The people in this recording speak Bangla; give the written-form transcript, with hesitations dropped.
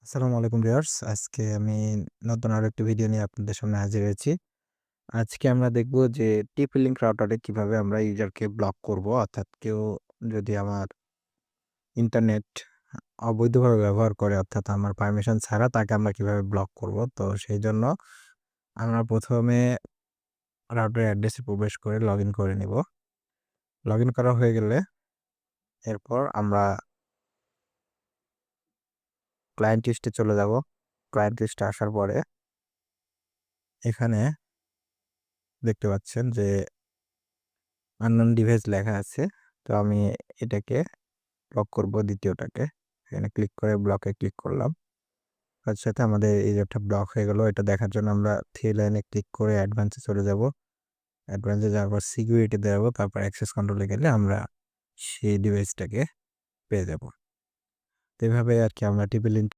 আসসালামু আলাইকুম ভিউয়ার্স। আজকে আমি নতুন আরেকটি ভিডিও নিয়ে আপনাদের সামনে হাজির হয়েছি। আজকে আমরা দেখব যে TP-Link রাউটারে কিভাবে আমরা ইউজারকে ব্লক করব। অর্থাৎ কেউ যদি আমার ইন্টারনেট অবৈধভাবে ব্যবহার করে অর্থাৎ আমার পারমিশন ছাড়া তাকে আমরা কিভাবে ব্লক করব। তো সেইজন্য আমরা ১ম এ রাউটারের অ্যাড্রেসে প্রবেশ করে লগইন করে নিব। লগইন করা হয়ে গেলে এরপর আমরা ক্লায়েন্ট লিস্টে চলে যাব। ক্লায়েন্ট লিস্টে আসার পরে এখানে দেখতে পাচ্ছেন যে আননোন ডিভাইস লেখা আছে। তো আমি এটাকে ব্লক করব দ্বিতীয়টাকে। এখানে ক্লিক করে ব্লকে ক্লিক করলাম। তার সাথে আমাদের এই যে একটা ব্লক হয়ে গেল। এটা দেখার জন্য আমরা 3 লাইনে ক্লিক করে অ্যাডভান্স এ চলে যাব। অ্যাডভান্স এ যাওয়ার পর সিকিউরিটি তে যাব। তারপর অ্যাক্সেস কন্ট্রোল এ গেলে আমরা সেই ডিভাইসটাকে পেয়ে যাব। তো এভাবে আরকি আমরা TP-Link